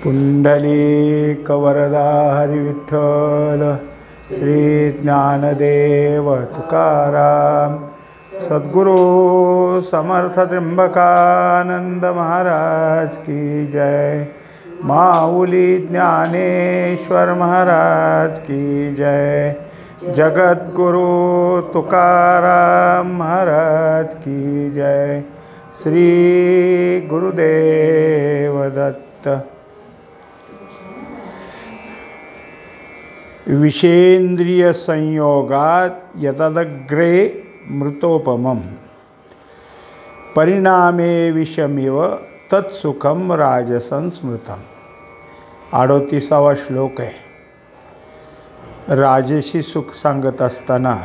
पुंडलीकवरदा हरिविठ्ठल श्री ज्ञानदेव तुकाराम सद्गुरु समर्थ त्र्यंबकानंद महाराज की जय। माऊली ज्ञानेश्वर महाराज की जय। जगद्गुरु तुकाराम महाराज की जय। श्री गुरुदेव दत्त। विषेंद्रिय संयोगात यतदग्रे मृतोपमं परिणामे विषमिव तत्सुखम राजसं स्मृतम। 38वा श्लोक आहे। राजसी सुख सांगत असताना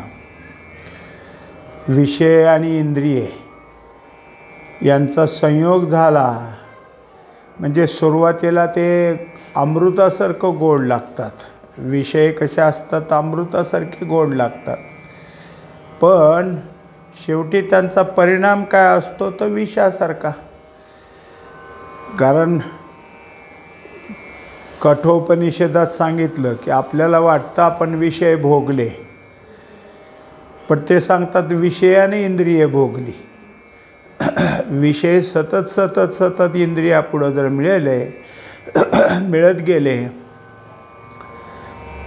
विषय आणि इंद्रिये यांचा संयोग झाला म्हणजे सुरुवातीला ते अमृतासारखं गोड लागतात। विषय कसे असतात? अमृतासारखे गोड लागतात, पण शेवटी त्यांचा परिणाम काय असतो? तो विषासारखा। कारण कठोपनिषदात सांगितलं की आपल्याला वाटतं आपण विषय भोगले, पण ते सांगतात विषयाने इंद्रिय भोगली। विषय सतत सतत सतत इंद्रियापुढं जर मिळत गेले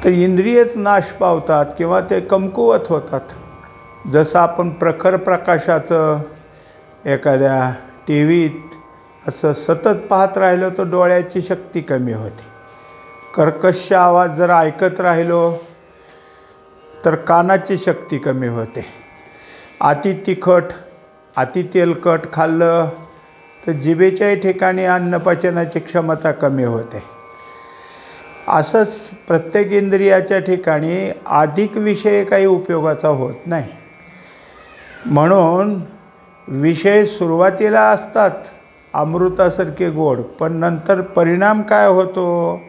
तर इंद्रियच नाश पावतात किंवा ते कमकुवत होतात। जसं आपण प्रखर प्रकाशाचं एखाद्या टी व्हीत असं सतत पाहत राहिलो तर डोळ्याची शक्ती कमी होते। कर्कश आवाज जर ऐकत राहिलो तर कानाची शक्ती कमी होते। अति तिखट अति तेलकट खाल्लं तर जिभेच्याही ठिकाणी अन्नपचनाची क्षमता कमी होते। असंच प्रत्येक इंद्रियाच्या ठिकाणी अधिक विषय काही उपयोगाचा होत नाही। म्हणून विषय सुरुवातीला असतात अमृतासारखे गोड, पण नंतर परिणाम काय होतो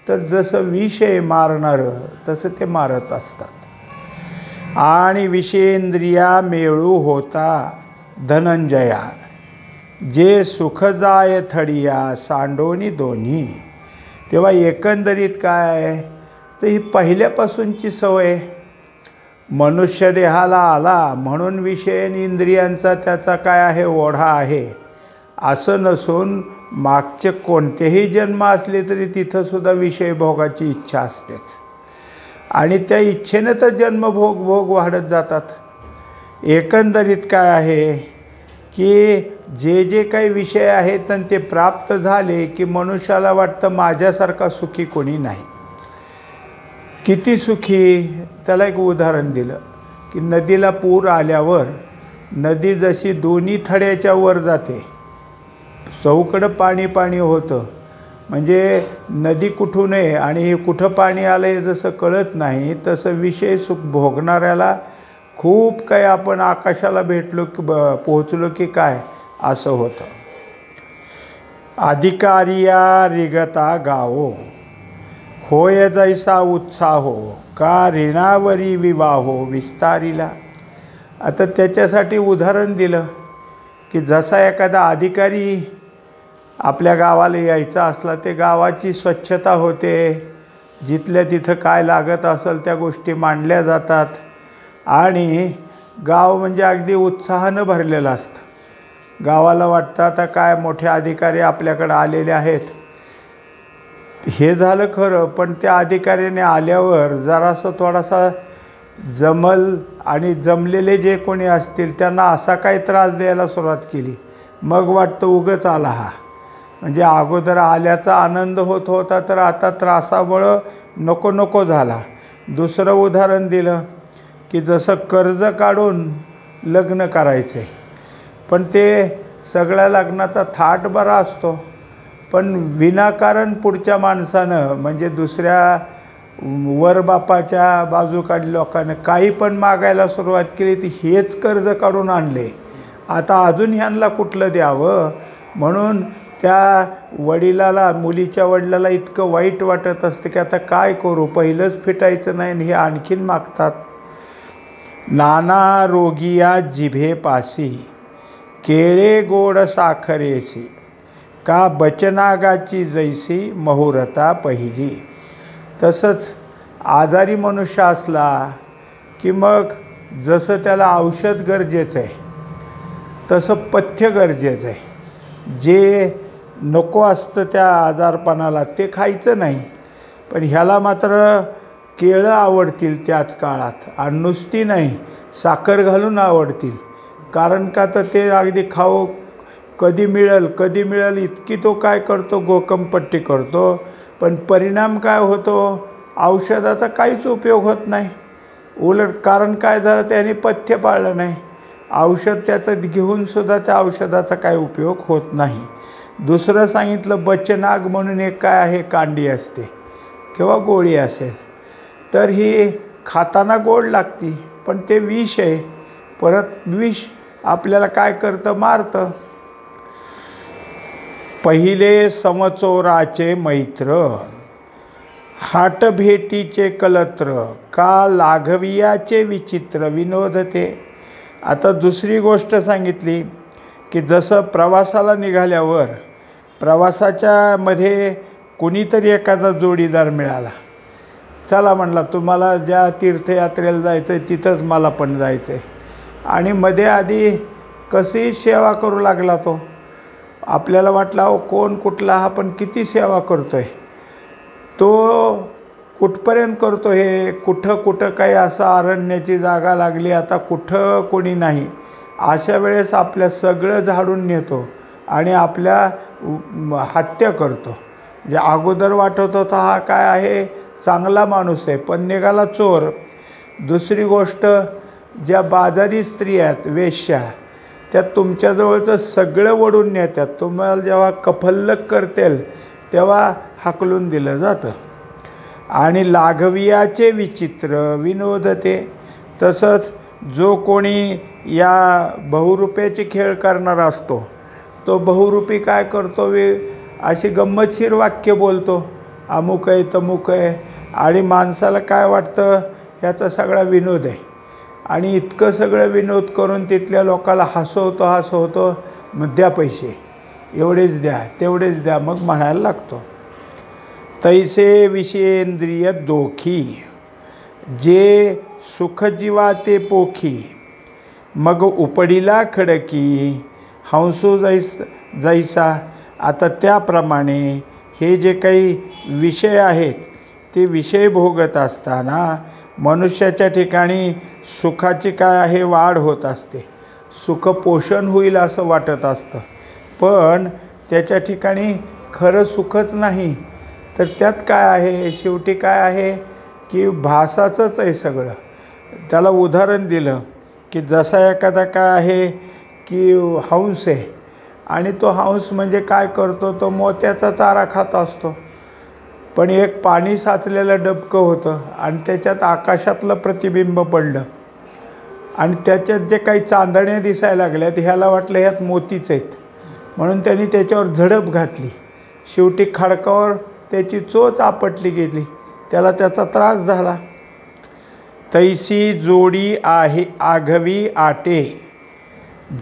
तर जसं विषय मारणारं तसं ते मारत असतात। आणि विषयेंद्रिया मेळू होता धनंजया, जे सुख जाय थडिया सांडोनी दोन्ही। तेव्हा एकंदरीत काय तर ही पहिल्यापासूनची सवय मनुष्य देहाला आला म्हणून विषय आणि इंद्रियांचा त्याचा काय आहे? ओढा आहे। असं नसून मागचे कोणतेही जन्म असले तरी तिथंसुद्धा विषय भोगाची इच्छा असतेच, आणि त्या इच्छेनं तर जन्मभोग वाढत जातात। एकंदरीत काय आहे की जे काही विषय आहेत आणि ते प्राप्त झाले की मनुष्याला वाटतं माझ्यासारखा सुखी कोणी नाही। किती सुखी? त्याला एक उदाहरण दिलं की नदीला पूर आल्यावर नदी जशी दोन्ही थड्याच्या वर जाते, चौकडं पाणी पाणी होतं, म्हणजे नदी कुठून आहे आणि हे कुठं पाणी आलं हे जसं कळत नाही, तसं विषय सुख भोगणाऱ्याला खूप काही आपण आकाशाला भेटलो की पोहोचलो की काय असं होतं। अधिकारिया रिगता गावो होय जैसा उत्साहो का ऋणावरी विवाहो विस्तारिला। आता त्याच्यासाठी उदाहरण दिलं की जसा एखादा अधिकारी आपल्या गावाला यायचा असला ते गावाची स्वच्छता होते, जिथल्या तिथं काय लागत असेल त्या गोष्टी मांडल्या जातात आणि गाव म्हणजे अगदी उत्साहानं भरलेलं असतं। गावाला वाटतं आता काय मोठे अधिकारी आपल्याकडे आलेले आहेत। हे झालं खरं, पण त्या अधिकाऱ्याने आल्यावर जरासं थोडासा जमल आणि जमलेले जे कोणी असतील त्यांना असा काही त्रास द्यायला सुरुवात केली, मग वाटतं उगाच आला हा। म्हणजे अगोदर आल्याचा आनंद होत होता तर आता त्रासामुळं नको नको झाला। दुसरं उदाहरण दिलं की जसं कर्ज काढून लग्न करायचे, पण ते सगळ्या लग्नाचा थाट बरा असतो, पण विनाकारण पुढच्या माणसानं म्हणजे दुसऱ्या वरबापाच्या बाजूकडल्या लोकांनी काही पण मागायला सुरुवात केली तर हेच कर्ज काढून आणले, आता अजून ह्यांना कुठलं द्यावं? म्हणून त्या वडिलाला, मुलीच्या वडिलाला इतकं वाईट वाटत असतं की आता काय करू, पहिलंच फिटायचं नाही आणि हे आणखीन मागतात। नाना रोगिया जिभे पासी केळे गोड साखरेसी का बचनागाची जैसी मुहूर्ता पहिली. तसंच आजारी मनुष्य असला की मग जसं त्याला औषध गरजेचं आहे तसं पथ्य गरजेचं आहे. जे नको असतं त्या आजारपणाला ते खायचं नाही. पण ह्याला मात्र केळं आवडतील त्याच काळात, आणि नुसती नाही साखर घालून आवडतील. कारण का तर ते अगदी खाऊ कधी मिळेल इतकी तो काय करतो, गोकमपट्टी करतो. पण परिणाम काय होतो, औषधाचा काहीच उपयोग होत नाही. उलट कारण काय झालं, त्याने पथ्य पाळलं नाही. औषध त्याचं घेऊनसुद्धा त्या औषधाचा काही उपयोग होत नाही. दुसरं सांगितलं, बचनाग म्हणून एक काय आहे, कांडी असते किंवा गोळी असेल, तर ही खाताना गोड लागती, पण ते विष आहे. परत विष आपल्याला काय करतं, मारतं. पहिले समचोराचे मैत्र, हाट भेटीचे कलत्र, का लाघवियाचे विचित्र विनोदते. आता दुसरी गोष्ट सांगितली की जसं प्रवासाला निघाल्यावर प्रवासाच्या मध्ये कुणीतरी एखादा जोडीदार मिळाला. चला म्हणला, तुम्हाला ज्या तीर्थयात्रेला जायचं आहे तिथंच मला पण जायचं आहे. आणि मध्ये आधी कशी सेवा करू लागला तो. आपल्याला वाटलं अहो कोण कुठला हा, पण किती सेवा करतो आहे तो, कुठपर्यंत करतो हे. कुठं काही असं अरण्याची जागा लागली, आता कुठं कोणी नाही, अशा वेळेस आपल्या सगळं झाडून नेतो आणि आपल्या हत्या करतो. जे अगोदर वाटत होता हा काय आहे, चांगला माणूस आहे, पण निघाला चोर. दुसरी गोष्ट, ज्या बाजारी स्त्रिया आहेत, वेश्या, त्या तुमच्याजवळचं सगळं वडून नेतात. तुम्हाला जेव्हा कफल्लक करतील तेव्हा हाकलून दिलं जातं. आणि लाघवियाचे विचित्र विनोदते. तसंच जो कोणी या बहुरूप्याचे खेळ करणारा असतो तो बहुरूपी काय करतो, अशी गंमतशीर वाक्य बोलतो, अमुक आहे तमुक आहे, आणि माणसाला काय वाटतं ह्याचा सगळा विनोद आहे. आणि इतकं सगळं विनोद करून तिथल्या लोकाला हसवतो, मग द्या पैसे, एवढेच द्या तेवढेच द्या, मग म्हणायला लागतो. तैसे विषयेंद्रिय दोखी, जे सुखजीवा ते पोखी, मग उपडीला खडकी, हंसू जैसा. आता त्याप्रमाणे हे जे काही विषय आहेत ते विषय भोगत असताना मनुष्याच्या ठिकाणी सुखाची काय आहे, वाढ होत असते. सुख पोषण होईल असं वाटत असतं, पण त्याच्या ठिकाणी खरं सुखच नाही. तर त्यात काय आहे, शेवटी काय आहे की भासाचंच आहे सगळं. त्याला उदाहरण दिलं की जसा एखादा काय आहे की हंस आहे, आणि तो हंस म्हणजे काय करतो, तो मोत्याचा चारा खात असतो. पण एक पाणी साचलेलं डबकं होतं आणि त्याच्यात आकाशातलं प्रतिबिंब पडलं, आणि त्याच्यात जे काही चांदण्या दिसायला लागल्यात, ह्याला वाटलं ह्यात मोतीच आहेत, म्हणून त्यांनी त्याच्यावर झडप घातली. शेवटी खडकावर त्याची चोच आपटली गेली, त्याला त्याचा त्रास झाला. तैसी जोडी आहे आघवी आटे,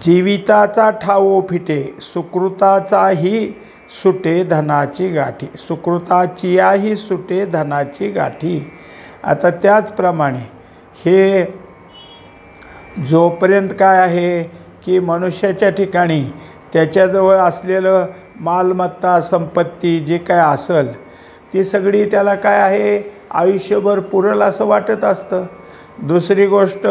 जीविताचा ठावो फिटे, सुकृताचाही सुटे धनाची गाठी. सुकृताचीही सुटे धनाची गाठी. आता त्याचप्रमाणे हे जोपर्यंत काय आहे की मनुष्याच्या ठिकाणी त्याच्याजवळ असलेलं मालमत्ता संपत्ती जे काय असेल ती सगळी त्याला काय आहे, आयुष्यभर पुरेल असं वाटत असतं. दुसरी गोष्ट,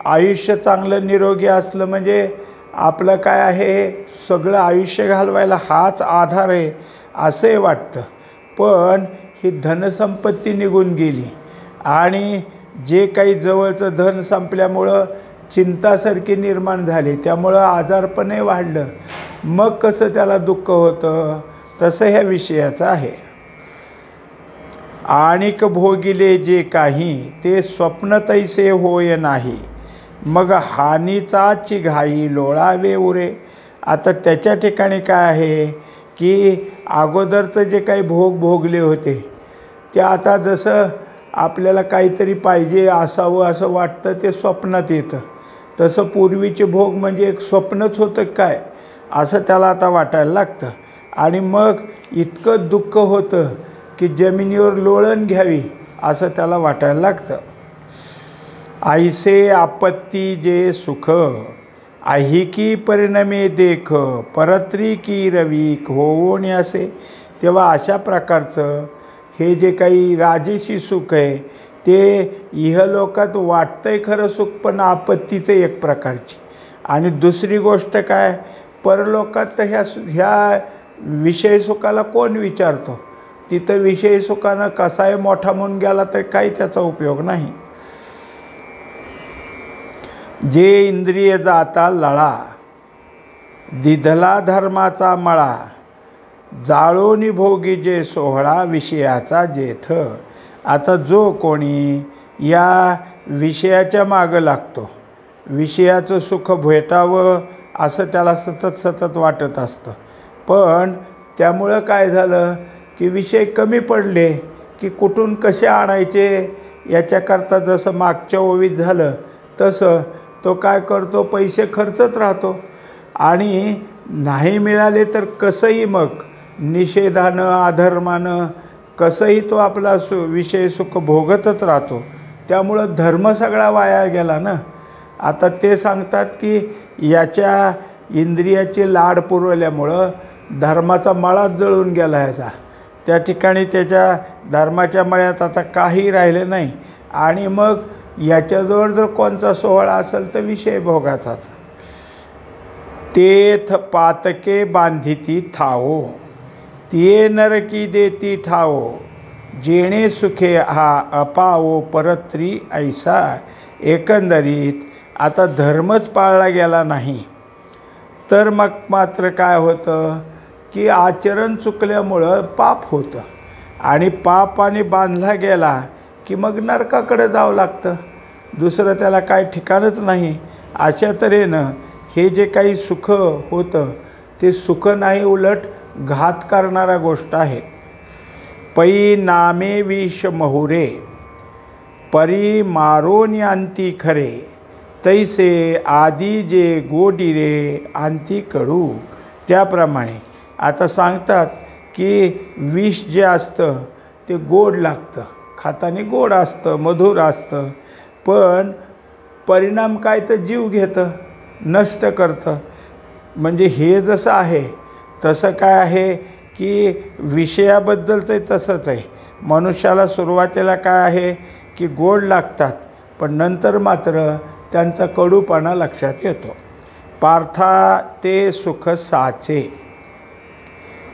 आयुष्य चांगलं निरोगी असलं म्हणजे आपलं काय आहे, सगळं आयुष्य घालवायला हाच आधार आहे असंही वाटतं. पण ही धनसंपत्ती निघून गेली आणि जे काही जवळचं धन संपल्यामुळं चिंतासारखी निर्माण झाली, त्यामुळं आजारपणही वाढलं. मग कसं त्याला दुःख होतं, तसं ह्या विषयाचं आहे. आणिक भोगिले जे काही, ते स्वप्न तैसे होय नाही, मग हानीचाची घाई लोळावे उरे. आता त्याच्या ठिकाणी काय आहे की अगोदरचं जे काही भोग भोगले होते ते आता जसं आपल्याला काहीतरी पाहिजे असावं असं वाटतं, ते स्वप्नात येतं. तसं पूर्वीचे भोग म्हणजे एक स्वप्नच होतं काय असं त्याला आता वाटायला लागतं. आणि मग इतकं दुःख होतं की जमिनीवर लोळण घ्यावी असं त्याला वाटायला लागतं. ऐसे आपत्ती जे सुख ऐहिकी परिणमे देख परत्री की रवीक होऊन असे. तेव्हा अशा प्रकारचं हे जे काही राजेशी सुख आहे ते इहलोकात वाटतंय खरं सुख, पण आपत्तीचं एक प्रकारची. आणि दुसरी गोष्ट काय, परलोकात तर ह्या विषय सुखाला कोण विचारतो. तिथं विषय सुखानं कसाही मोठा म्हणून गेला तर काही त्याचा उपयोग नाही. जे इंद्रिय जाता लळा दिधला धर्माचा मळा जाळोनी भोगी जे सोहळा विषयाचा जेथ. आता जो कोणी या विषयाच्या मागं लागतो, विषयाचं सुख भेटावं असं त्याला सतत सतत वाटत असतं, पण त्यामुळं काय झालं की विषय कमी पडले की कुठून कसे आणायचे याच्याकरता जसं मागच्या ओवीत झालं तसं तो काय करतो, पैसे खर्चत राहतो. आणि नाही मिळाले तर कसंही मग निषेधानं अधर्मानं कसंही तो आपला विषय सुख भोगतच राहतो. त्यामुळं धर्म सगळा वाया गेला ना. आता ते सांगतात की याच्या इंद्रियाचे लाड पुरवल्यामुळं धर्माचा मळाच जळून गेला ह्याचा. त्या ठिकाणी त्याच्या धर्माच्या मळ्यात आता काही राहिलं नाही. आणि मग याच्याजवळ जर कोणता सोहळा असेल तर विषय भोगाचाच. तेथ पातके बांधिती थाओ तिये नरकी देती ठाओ जेणे सुखे हा अपावो परत्री ऐसा. एकंदरीत आता धर्मच पाळला गेला नाही तर मग मात्र काय होतं की आचरण चुकल्यामुळं पाप होतं. आणि पापाने बांधला गेला की मग नरकाकडे जावं लागतं. दुसरं त्याला काय ठिकाणच नाही. अशा तऱ्हेनं हे जे काही सुख होतं ते सुख नाही, उलट घात करणारा गोष्ट आहे. पै नामे विष महुरे परी मारोनी अंती खरे तैसे आदी जे गोडिरे अंती कडू. त्याप्रमाणे आता सांगतात की विष जे असतं ते गोड लागतं, खाताने गोड असतं, मधुर असतं, पण परिणाम काय तर जीव घेतं, नष्ट करतं. म्हणजे हे जसं आहे तसं काय आहे की विषयाबद्दलचं तसंच आहे. मनुष्याला सुरुवातीला काय आहे की गोड लागतात, पण नंतर मात्र त्यांचा कडूपणा लक्षात येतो. पार्था ते सुख साचे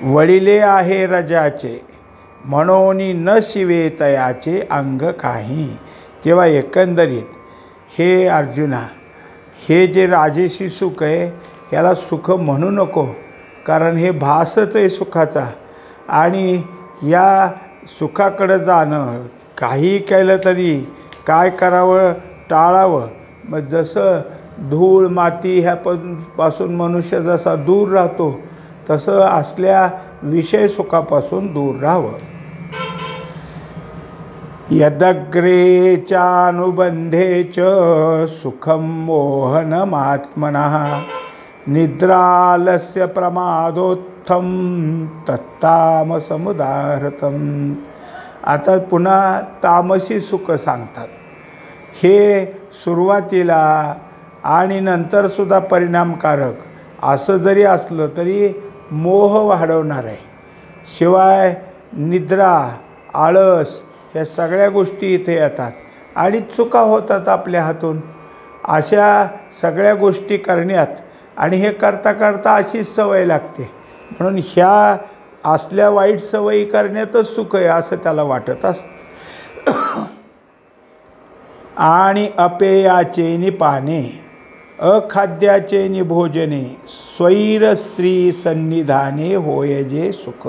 वडिले आहे रजाचे म्हणून न शिवे तयाचे अंग काही. तेव्हा एकंदरीत हे अर्जुना, हे जे राजेशी सुख आहे ह्याला सुख म्हणू नको, कारण हे भासच आहे सुखाचा. आणि या सुखाकडं जाणं काही केलं तरी काय करावं, टाळावं. मग जसं धूळ माती ह्यापासून मनुष्य जसा दूर राहतो तसं असल्या विषय सुखापासून दूर राहावं. यदग्रे चानुबंधे च सुखम मोहनमात्मनः निद्रालस्य प्रमादोत्थम तत्तामसमुदाहृतम. आता पुन्हा तामसी सुख सांगतात. हे सुरुवातीला आणि नंतरसुद्धा परिणामकारक असं जरी असलं तरी मोह वाढवणार आहे. शिवाय निद्रा, आळस ह्या सगळ्या गोष्टी इथे येतात आणि चुका होतात आपल्या हातून. अशा सगळ्या गोष्टी करण्यात आणि हे करता करता अशीच सवय लागते. म्हणून ह्या असल्या वाईट सवयी करण्यातच सुख आहे असं त्याला वाटत असतं. आणि अपेयाचे नि पाने अखाद्याचे नि भोजने स्वैर स्त्री सन्निधाने होय जे सुख.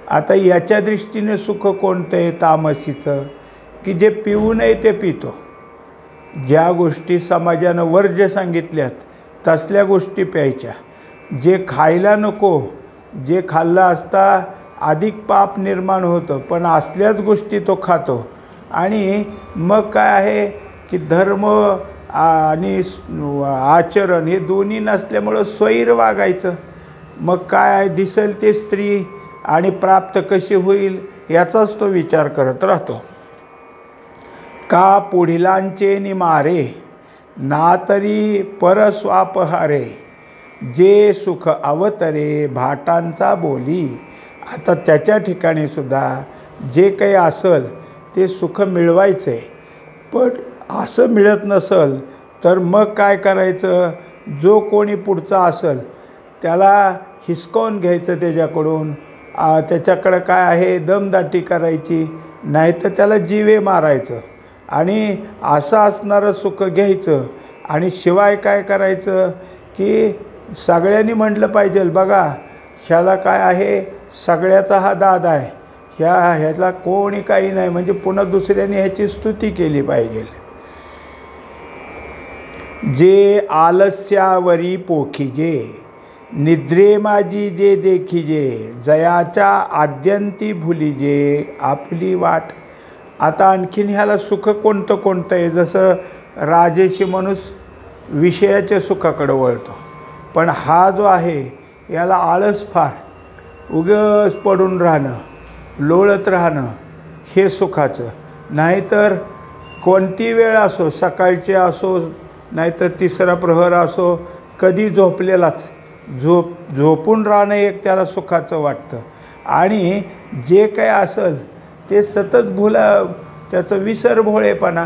आता याच्या दृष्टीने सुख कोणतं आहे तामसीचं, की जे पिऊ नये ते पितो. ज्या गोष्टी समाजानं वर्ज्य सांगितल्यात तसल्या गोष्टी प्यायच्या. जे खायला नको, जे खाल्लं असता अधिक पाप निर्माण होतं, पण असल्याच गोष्टी तो खातो. आणि मग काय आहे की धर्म आणि आचरण हे दोन्ही नसल्यामुळं स्वैर वागायचं. मग काय दिसेल ते स्त्री आणि प्राप्त कशी होईल याचाच तो विचार करत राहतो. का पुढिलांचे निमारे ना तरी परस्वापहारे, जे सुख अवतरे भाटांचा बोली. आता त्याच्या ठिकाणी सुद्धा जे काही असेल ते सुख मिळवायचं आहे, पण असं मिळत नसेल तर मग काय करायचं, जो कोणी पुढचा असेल त्याला हिसकावून घ्यायचं त्याच्याकडून, त्याच्याकडं काय आहे दमदाटी करायची, नाहीतर त्याला जीवे मारायचं आणि असं असणारं सुख घ्यायचं. आणि शिवाय काय करायचं की सगळ्यांनी म्हटलं पाहिजे बघा ह्याला काय आहे, सगळ्याचा हा दादा आहे, ह्याला कोणी काही नाही, म्हणजे पुन्हा दुसऱ्याने ह्याची स्तुती केली पाहिजे. जे आलस्यावरी पोखिजे निद्रे माझी जे देखिजे, जयाच्या आद्यंती भुलीजे आपली वाट. आता आणखीन ह्याला सुख कोणतं कोणतं आहे, जसं राजेशी माणूस विषयाच्या सुखाकडे वळतो, पण हा जो आहे याला आळस फार, उगाच पडून राहणं लोळत राहणं हे सुखाचं. नाहीतर कोणती वेळ असो, सकाळची असो नाहीतर तिसरा प्रहर असो, कधी झोपलेलाच झोपून राहणं एक त्याला सुखाचं वाटतं. आणि जे काय असेल ते सतत त्याचं विसरभोळेपणा,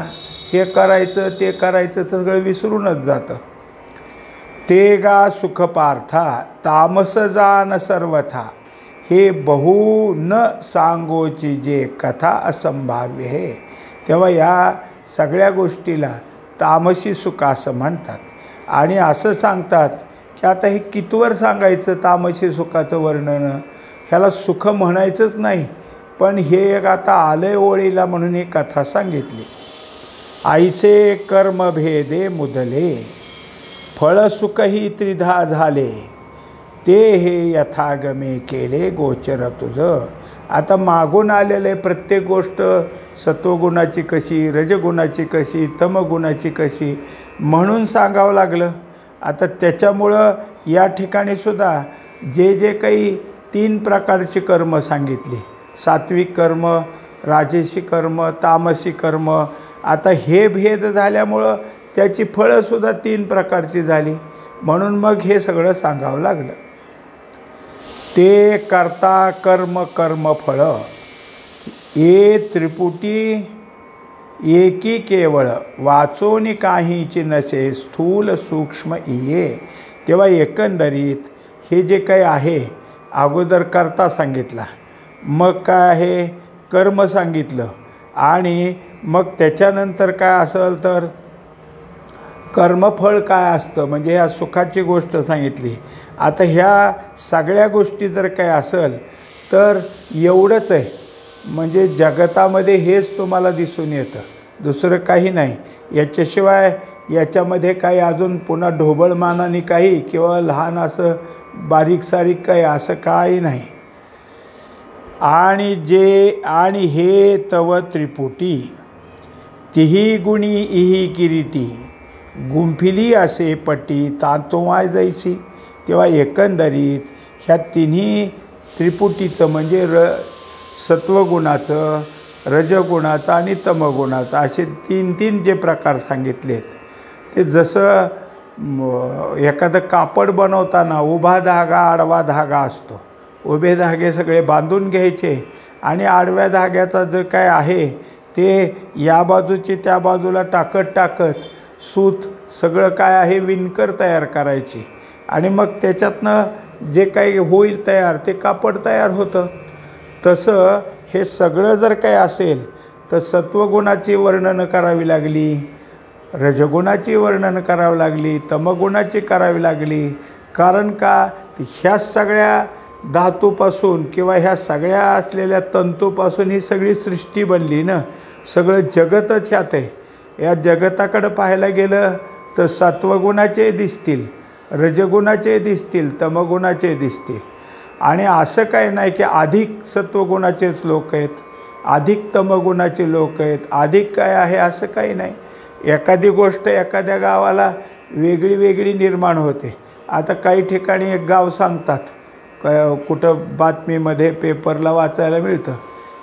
हे करायचं ते करायचं सगळं विसरूनच जातं. ते गा सुख पार्था तामस जान सर्वथा, हे बहु न सांगोची जे कथा असंभाव्य आहे. तेव्हा या सगळ्या गोष्टीला तामसी सुख असं म्हणतात. आणि असं सांगतात की आता हे कितवर सांगायचं तामसी सुखाचं वर्णन, ह्याला सुख म्हणायचंच नाही, पण हे एक आता आलंय ओळीला म्हणून ही कथा सांगितली. ऐसे कर्मभेदे मुदले फळसुखही त्रिधा झाले, ते हे यथागमे केले गोचर तुझं. आता मागून आलेले प्रत्येक गोष्ट सत्वगुणाची कशी, रजगुणाची कशी, तमगुणाची कशी म्हणून सांगावं लागलं. आता त्याच्यामुळं या ठिकाणी सुद्धा जे जे काही 3 प्रकारची कर्म सांगितली, सात्विक कर्म, राजसी कर्म, तामसी कर्म, आता हे भेद झाल्यामुळं त्याची फळंसुद्धा 3 प्रकारची झाली, म्हणून मग हे सगळं सांगावं लागलं. ते करता कर्म कर्मफळ ये त्रिपुटी एकी केवळ, वाचोनी काहीची नसे स्थूल सूक्ष्म इये. तेव्हा एकंदरीत हे जे काही आहे, अगोदर कर्ता सांगितला, मग काय आहे कर्म सांगितलं, आणि मग त्याच्यानंतर काय असेल तर कर्मफळ काय असतं, म्हणजे ह्या सुखाची गोष्ट सांगितली. आता ह्या सगळ्या गोष्टी जर काय असेल तर एवढंच आहे, म्हणजे जगतामध्ये हेच तुम्हाला दिसून येतं, दुसरं काही नाही. याच्याशिवाय याच्यामध्ये काही अजून पुन्हा ढोबळमानाने काही किंवा लहान असं बारीक सारीक काही असं काही नाही. आणि हे तव त्रिपुटी तिही गुणी इही किरीटी, गुंफिली असे पटी तांतोवाय जैसी. तेव्हा एकंदरीत ह्या तिन्ही त्रिपुटीचं म्हणजे सत्वगुणाचं, रजगुणाचं आणि तमगुणाचं असे 3 जे प्रकार सांगितलेत, ते जसं एखादं कापड बनवताना उभा धागा आडवा धागा असतो, उभे धागे सगळे बांधून घ्यायचे आणि आडव्या धाग्याचा जे काय आहे ते या बाजूचे त्या बाजूला टाकत सूत सगळं काय आहे विणकर तयार करायची, आणि मग त्याच्यातनं जे काही होईल तयार ते कापड तयार होतं. तसं हे सगळं जर काय असेल तर सत्वगुणाची वर्णनं करावी लागली, रजगुणाची वर्णनं करावी लागली, तमगुणाची करावी लागली. कारण का ह्या सगळ्या धातूपासून किंवा ह्या सगळ्या असलेल्या तंतूपासून ही सगळी सृष्टी बनली ना, सगळं जगतच ह्यात आहे. या जगताकडं पाहायला गेलं तर सत्वगुणाचे दिसतील, रजगुणाचे दिसतील, तमगुणाचे दिसतील. आणि असं काय नाही की अधिक सत्वगुणाचेच लोक आहेत, अधिक तमगुणाचे लोक आहेत, अधिक काय आहे असं काही नाही. एखादी गोष्ट एखाद्या गावाला वेगळी वेगळी निर्माण होते. आता काही ठिकाणी एक गाव सांगतात कुठं बातमीमध्ये पेपरला वाचायला मिळतं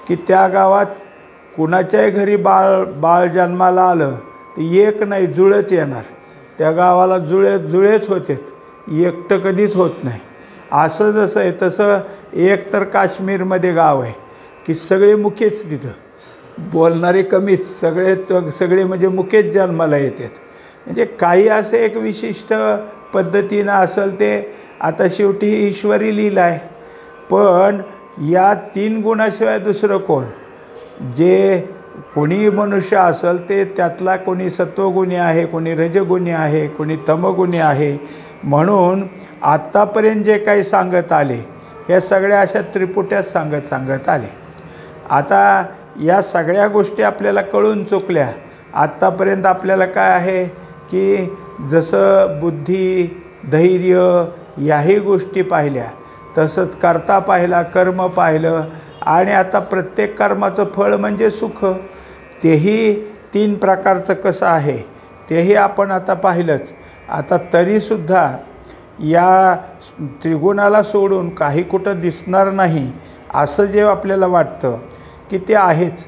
की त्या गावात कुणाच्याही घरी बाळ जन्माला आलं तर एक नाही जुळच येणार. त्या गावाला जुळेच होतेत, एकटं कधीच होत नाही. असं जसं आहे तसं एक तर काश्मीरमध्ये गाव आहे की सगळे मुखेच तिथं, बोलणारे कमीच, सगळे म्हणजे मुखेच जन्माला येतात. म्हणजे काही असं एक विशिष्ट पद्धतीनं असेल ते आता शेवटी ईश्वरी लीला आहे. पण या 3 गुणाशिवाय दुसरं कोण? जे कोणी मनुष्य असेल ते त्यातला कोणी सत्वगुणी आहे, कोणी रजगुणी आहे, कोणी तमगुणी आहे. म्हणून आत्तापर्यंत जे काही सांगत आले हे सगळ्या अशा त्रिपुट्यात सांगत आले. आता या सगळ्या गोष्टी आपल्याला कळून चुकल्या. आत्तापर्यंत आपल्याला काय आहे की जसं बुद्धी, धैर्य याही गोष्टी पाहिल्या, तसंच कर्ता पाहिला, कर्म पाहिलं, आणि आता प्रत्येक कर्माचं फळ म्हणजे सुख. तेही 3 प्रकारचं कसं आहे तेही आपण आता पाहिलंच. आता तरीसुद्धा या त्रिगुणाला सोडून काही कुठं दिसणार नाही असं जे आपल्याला वाटतं की ते आहेच.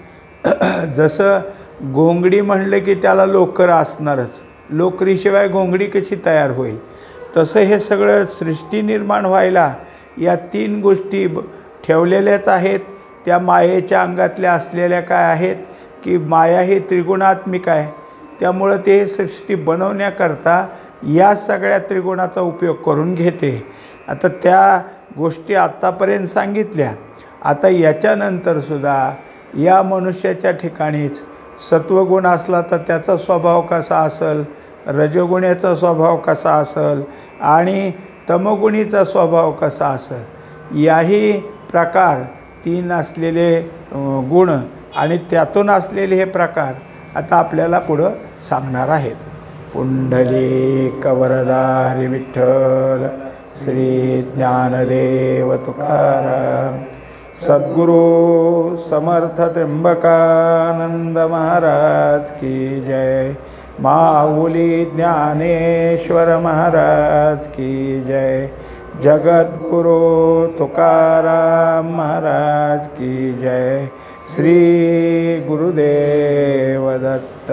जसं घोंगडी म्हणलं की त्याला लोकर असणारच, लोकरीशिवाय घोंगडी कशी तयार होईल, तसं हे सगळं सृष्टी निर्माण व्हायला या 3 गोष्टी ठेवलेल्याच आहेत. त्या मायेच्या अंगातल्या असलेल्या काय आहेत की माया ही त्रिगुणात्मिक आहे. त्यामुळं ते सृष्टी बनवण्याकरता या सगळ्या त्रिगुणाचा उपयोग करून घेते. आता त्या गोष्टी आत्तापर्यंत सांगितल्या. आता याच्यानंतरसुद्धा या मनुष्याच्या ठिकाणीच सत्वगुण असला तर त्याचा स्वभाव कसा असेल, रजगुणाचा स्वभाव कसा असेल आणि तमगुणीचा स्वभाव कसा असेल, याही प्रकार 3 असलेले गुण आणि त्यातून असलेले हे प्रकार आता आपल्याला पुढं सांगणार आहेत. पुंडलिक वरदारी विठ्ठल श्री ज्ञानदेव तुकाराम सद्गुरु समर्थ त्र्यंबकानंद महाराज की जय. माऊली ज्ञानेश्वर महाराज की जय. जगद्गुरु तुकाराम महाराज की जय. श्री गुरुदेव दत्त.